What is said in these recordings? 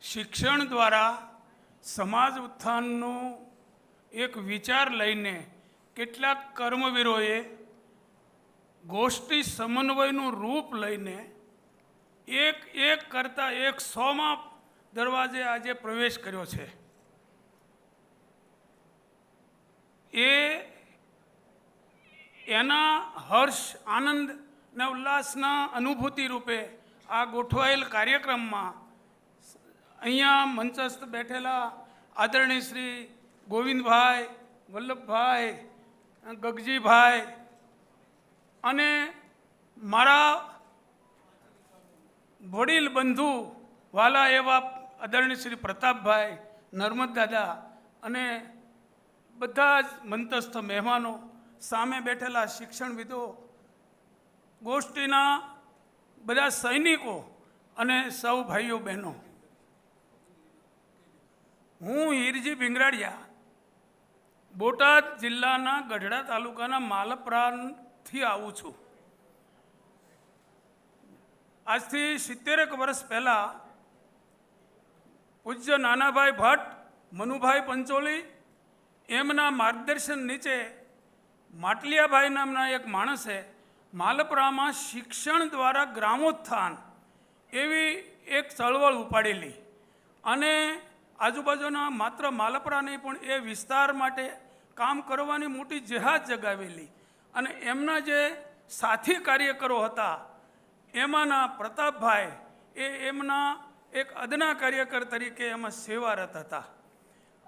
શિક્ષણ દ્વારા સમાજ ઉત્થાનનો એક વિચાર લઈને કેટલાક કર્મવીરોએ ગોષ્ઠી સમન્વયનું રૂપ લઈને એક કરતાં 100માં દરવાજે આજે પ્રવેશ કર્યો છે. એના હર્ષ, આનંદ અને ઉલ્લાસના અનુભૂતિ રૂપે આ ગોઠવાયેલ કાર્યક્રમમાં અહીંયા મંચસ્થ બેઠેલા આદરણીય શ્રી ગોવિંદભાઈ, વલ્લભભાઈ, ગગજીભાઈ અને મારા વડીલ બંધુ વાલા એવા આદરણીય શ્રી પ્રતાપભાઈ, નર્મદ દાદા અને બધા જ મંતસ્થ મહેમાનો, સામે બેઠેલા શિક્ષણવિદો, ગોષ્ઠીના બધા સૈનિકો અને સૌ ભાઈઓ બહેનો, હું હીરજી ભીંગરાડિયા બોટાદ જિલ્લાના ગઢડા તાલુકાના માલપરાથી આવું છું. આજથી 70 વર્ષ પહેલાં પૂજ્ય નાનાભાઈ ભટ્ટ, મનુભાઈ પંચોલી એમના માર્ગદર્શન નીચે માટલિયાભાઈ નામના એક માણસે માલપરામાં શિક્ષણ દ્વારા ગ્રામોત્થાન એવી એક ચળવળ ઉપાડેલી અને આજુબાજુના માત્ર માલપરા નહીં પણ એ વિસ્તાર માટે કામ કરવાની મોટી જેહાદ જગાવેલી. અને એમના જે સાથી કાર્યકરો હતા એમાંના પ્રતાપભાઈ એમના એક અદના કાર્યકર તરીકે એમાં સેવારત હતા.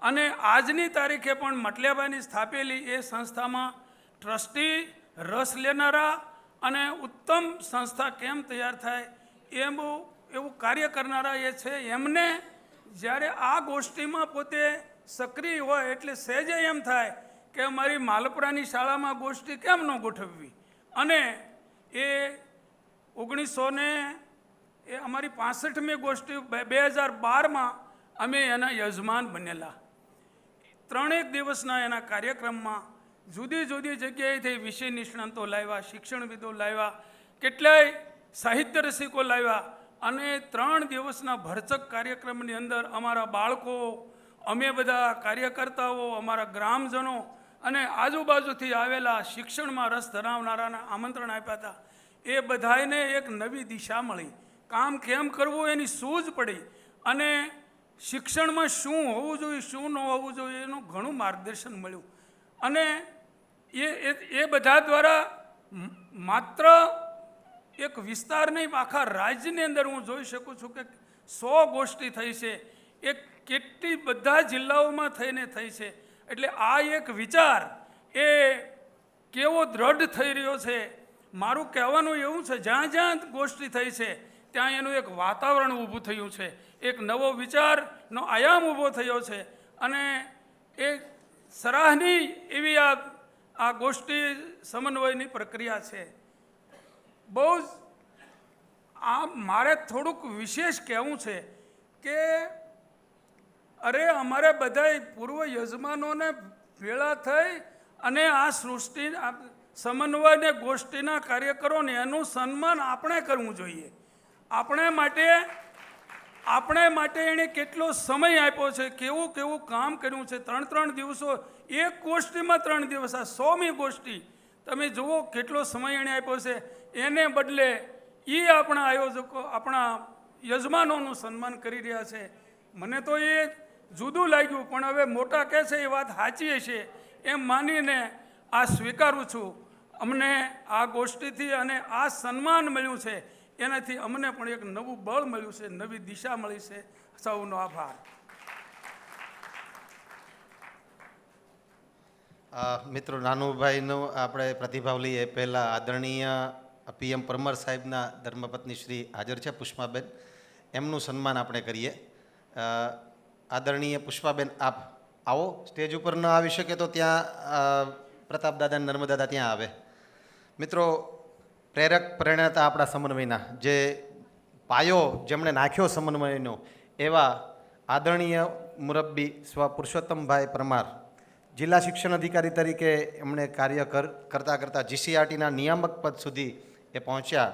અને આજની તારીખે પણ માટલિયાભાઈની સ્થાપેલી એ સંસ્થામાં ટ્રસ્ટી, રસ લેનારા અને ઉત્તમ સંસ્થા કેમ તૈયાર થાય એવું કાર્ય કરનારા એ છે. એમને જ્યારે આ ગોષ્ઠીમાં પોતે સક્રિય હોય એટલે સહેજે એમ થાય કે અમારી માલપરાની શાળામાં ગોષ્ઠી કેમ ન ગોઠવવી. અને એ 1900 અમારી 65મી ગોષ્ઠી 2012માં અમે એના યજમાન બનેલા. 3 દિવસના એના કાર્યક્રમમાં જુદી જુદી જગ્યાએથી વિષય નિષ્ણાંતો લાવ્યા, શિક્ષણવિદો લાવ્યા, કેટલાય સાહિત્ય રસિકો લાવ્યા અને 3 દિવસના ભરચક કાર્યક્રમની અંદર અમારા બાળકો, અમે બધા કાર્યકર્તાઓ, અમારા ગ્રામજનો અને આજુબાજુથી આવેલા શિક્ષણમાં રસ ધરાવનારાને આમંત્રણ આપ્યા હતા. એ બધાને એક નવી દિશા મળી, કામ કેમ કરવું એની સૂઝ પડી અને શિક્ષણમાં શું હોવું જોઈએ, શું ન હોવું જોઈએ એનું ઘણું માર્ગદર્શન મળ્યું. અને એ બધા દ્વારા માત્ર એક વિસ્તાર નહીં, આખા રાજ્યની અંદર હું જોઈ શકું છું કે 100 ગોષ્ઠી થઈ છે. એ કેટલી બધા જિલ્લાઓમાં થઈને થઈ છે. એટલે આ એક વિચાર એ કેવો દ્રઢ થઈ રહ્યો છે. મારું કહેવાનું એવું છે, જ્યાં જ્યાં ગોષ્ઠી થઈ છે ત્યાં એનું એક વાતાવરણ ઊભું થયું છે, એક નવો વિચારનો આયામ ઊભો થયો છે. અને એ સરાહનીય એવી આ ગોષ્ઠી સમન્વયની પ્રક્રિયા છે. બહુ જ મારે થોડુંક વિશેષ કહેવું છે કે અરે અમારે બધા પૂર્વ યજમાનોને ભેળા થઈ અને આ સૃષ્ટિ સમન્વયને ગોષ્ઠીના કાર્યકરોને એનું સન્માન આપણે કરવું જોઈએ. આપણે માટે એણે કેટલો સમય આપ્યો છે, કેવું કેવું કામ કર્યું છે. 3 દિવસો એક ગોષ્ઠીમાં 3 દિવસ, આ 100મી ગોષ્ઠી તમે જુઓ કેટલો સમય એણે આપ્યો છે. એને બદલે એ આપણા આયોજકો, આપણા યજમાનોનું સન્માન કરી રહ્યા છે. મને તો એ જુદું લાગ્યું, પણ હવે મોટા કહે છે એ વાત સાચી હશે એમ માનીને આ સ્વીકારું છું. અમને આ ગોષ્ઠીથી અને આ સન્માન મળ્યું છે એનાથી અમને પણ એક નવું બળ મળ્યું છે, નવી દિશા મળી છે. સૌનો આભાર. મિત્રો, નાનુભાઈનો આપણે પ્રતિભાવ લઈએ પહેલાં આદરણીય PM પરમાર સાહેબના ધર્મપત્ની શ્રી હાજર છે, પુષ્પાબેન. એમનું સન્માન આપણે કરીએ. આદરણીય પુષ્પાબેન, આપ આવો. સ્ટેજ ઉપર ન આવી શકે તો ત્યાં પ્રતાપ દાદા, નર્મદાદા ત્યાં આવે. મિત્રો, પ્રેરક પ્રેરણાતા આપણા સમન્વયના જે પાયો જેમણે નાખ્યો સમન્વયનો એવા આદરણીય મુરબ્બી સ્વ પુરુષોત્તમભાઈ પરમાર, જિલ્લા શિક્ષણ અધિકારી તરીકે એમણે કાર્ય કરતાં GCRTના નિયામક પદ સુધી એ પહોંચ્યા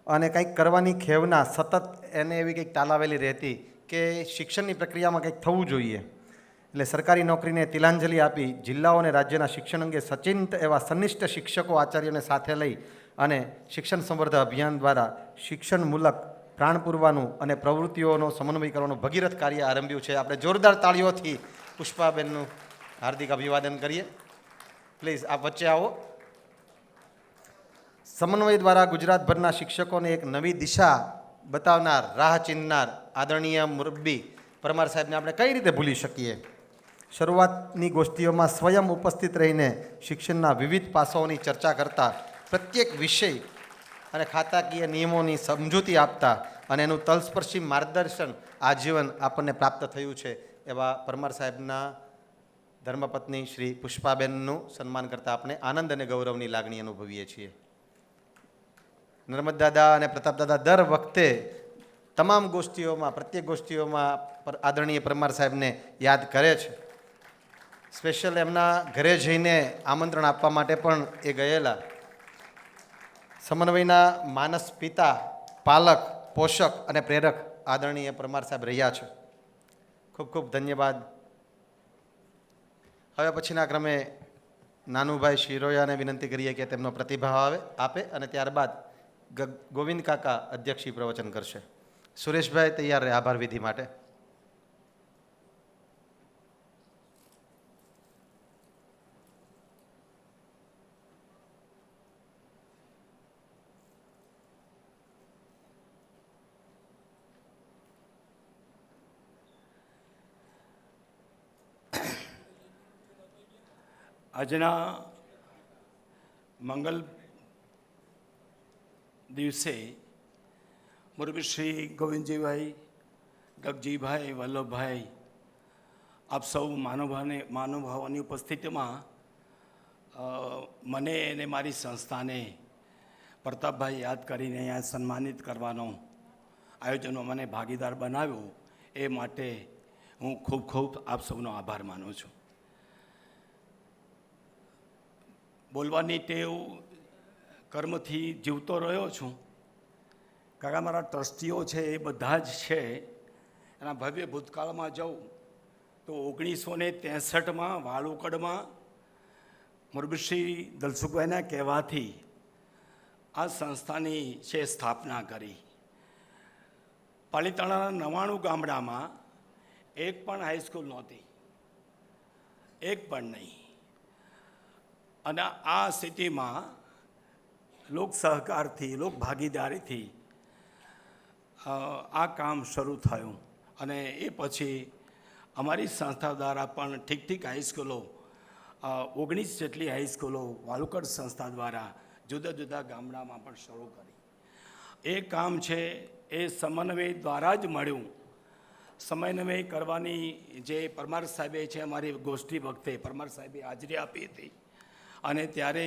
અને કંઈક કરવાની ખેવના સતત એને એવી કંઈક તાલાવેલી રહેતી કે શિક્ષણની પ્રક્રિયામાં કંઈક થવું જોઈએ. એટલે સરકારી નોકરીને તિલાંજલિ આપી જિલ્લાઓ અને રાજ્યના શિક્ષણ અંગે સચિંત એવા સંનિષ્ઠ શિક્ષકો આચાર્યોને સાથે લઈ અને શિક્ષણ સંવર્ધન અભિયાન દ્વારા શિક્ષણમૂલક પ્રાણ પૂરવાનું અને પ્રવૃત્તિઓનો સમન્વય કરવાનું ભગીરથ કાર્ય આરંભ્યું છે. આપણે જોરદાર તાળીઓથી પુષ્પાબેનનું હાર્દિક અભિવાદન કરીએ. પ્લીઝ આપ વચ્ચે આવો. સમન્વય દ્વારા ગુજરાતભરના શિક્ષકોને એક નવી દિશા બતાવનાર, રાહ ચીંધનાર આદરણીય મુરબ્બી પરમાર સાહેબને આપણે કઈ રીતે ભૂલી શકીએ. શરૂઆતની ગોષ્ઠીઓમાં સ્વયં ઉપસ્થિત રહીને શિક્ષણના વિવિધ પાસાઓની ચર્ચા કરતા, પ્રત્યેક વિષય અને ખાતાકીય નિયમોની સમજૂતી આપતા અને એનું તલસ્પર્શી માર્ગદર્શન આજીવન આપણને પ્રાપ્ત થયું છે. એવા પરમાર સાહેબના ધર્મપત્ની શ્રી પુષ્પાબેનનું સન્માન કરતાં આપણે આનંદ અને ગૌરવની લાગણી અનુભવીએ છીએ. નર્મદ દાદા અને પ્રતાપ દાદા દર વખતે તમામ ગોષ્ઠીઓમાં, પ્રત્યેક ગોષ્ઠીઓમાં આદરણીય પરમાર સાહેબને યાદ કરે છે. સ્પેશિયલ એમના ઘરે જઈને આમંત્રણ આપવા માટે પણ એ ગયેલા. સમન્વયના માનસ પિતા, પાલક, પોષક અને પ્રેરક આદરણીય પરમાર સાહેબ રહ્યા છે. ખૂબ ખૂબ ધન્યવાદ. હવે પછીના ક્રમે નાનુભાઈ શિરોયાને વિનંતી કરીએ કે તેમનો પ્રતિભાવ આપે અને ત્યારબાદ ગોવિંદ કાકા અધ્યક્ષી પ્રવચન કરશે. સુરેશભાઈ તૈયાર રહે આભાર વિધિ માટે. આજના મંગલ દિવસે મુરબ્બી શ્રી ગોવિંદજીભાઈ, ગગજીભાઈ, વલ્લભભાઈ, આપ સૌ મહાનુભાવોની ઉપસ્થિતિમાં મને અને મારી સંસ્થાને પ્રતાપભાઈ યાદ કરીને અહીંયા સન્માનિત કરવાનો આયોજનો મને ભાગીદાર બનાવ્યો એ માટે હું ખૂબ ખૂબ આપ સૌનો આભાર માનું છું. બોલવાની ટેવ કર્મથી જીવતો રહ્યો છું. કાકા મારા ટ્રસ્ટીઓ છે એ બધા જ છે. એના ભવ્ય ભૂતકાળમાં જાઉં તો 1963માં વાળુકડમાં મુરબ્બી દલસુખભાઈના કહેવાથી આ સંસ્થાની છે સ્થાપના કરી. પાલીતાણાના 99 ગામડામાં એક પણ હાઈસ્કૂલ નહોતી, એક પણ નહીં. અને આ સ્થિતિમાં લોક સહકારથી, લોક ભાગીદારીથી આ કામ શરૂ થયું. અને એ પછી અમારી સંસ્થા દ્વારા પણ ઠીક હાઈસ્કૂલો, 19 જેટલી હાઈસ્કૂલો વાલુકડ સંસ્થા દ્વારા જુદા જુદા ગામડામાં પણ શરૂ કરી. એ કામ છે એ સમન્વય દ્વારા જ મળ્યું. સમન્વય કરવાની જે પરમાર સાહેબે છે, અમારી ગોષ્ઠી વખતે પરમાર સાહેબે હાજરી આપી હતી. અને ત્યાર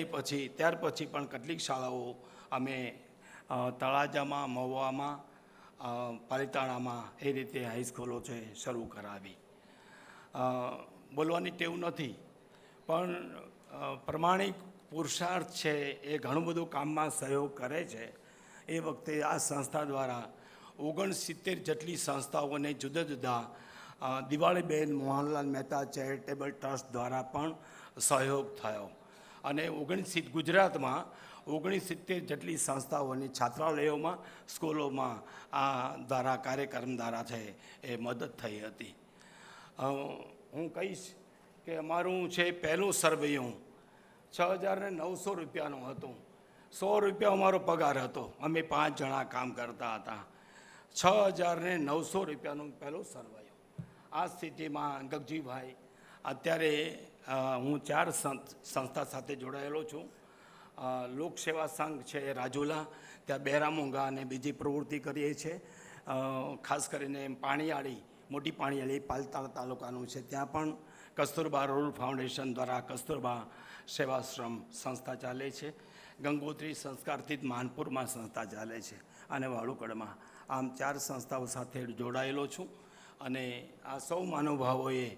પછી પણ કેટલીક શાળાઓ અમે તળાજામાં, મહુવામાં, પાલીતાણામાં એ રીતે હાઈસ્કૂલો છે શરૂ કરાવી. બોલવાની ટેવ નથી, પણ પ્રમાણિક પુરુષાર્થ છે એ ઘણું બધું કામમાં સહયોગ કરે છે. એ વખતે આ સંસ્થા દ્વારા 69 જેટલી સંસ્થાઓને જુદા જુદા દિવાળીબેન મોહનલાલ મહેતા ચેરિટેબલ ટ્રસ્ટ દ્વારા પણ સહયોગ થયો. અને ગુજરાતમાં 69 જેટલી સંસ્થાઓની છાત્રાલયોમાં, સ્કૂલોમાં આ દ્વારા કાર્યક્રમ દ્વારા છે એ મદદ થઈ હતી. હું કહીશ કે અમારું છે પહેલું સર્વેયું 6,900 રૂપિયાનું હતું. 100 રૂપિયા અમારો પગાર હતો. અમે 5 જણા કામ કરતા હતા. 6,900 રૂપિયાનું પહેલું સર્વેયું. આ સ્થિતિમાં ગગજીભાઈ, અત્યારે હું 4 સંસ્થા સાથે જોડાયેલો છું. લોકસેવા સંઘ છે રાજુલા, ત્યાં બેરામુંગા અને બીજી પ્રવૃત્તિ કરીએ છીએ. ખાસ કરીને પાણીયાળી, મોટી પાણીયાળી પાલીતાણા તાલુકાનું છે, ત્યાં પણ કસ્તુરબા રૂરલ ફાઉન્ડેશન દ્વારા કસ્તુરબા સેવાશ્રમ સંસ્થા ચાલે છે. ગંગોત્રી સંસ્કારથી માનપુરમાં સંસ્થા ચાલે છે અને વાળુકડમાં. આમ 4 સંસ્થાઓ સાથે જોડાયેલો છું. અને આ સૌ મહાનુભાવોએ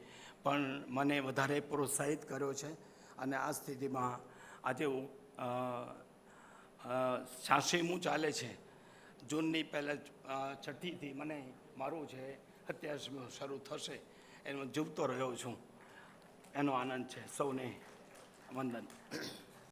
પણ મને વધારે પ્રોત્સાહિત કર્યો છે. અને આ સ્થિતિમાં આજે 86મું ચાલે છે. જૂનની પહેલાં 6ઠીથી મને મારું છે અત્યાર સુધી શરૂ થશે એનો જીવતો રહ્યો છું. એનો આનંદ છે. સૌને વંદન.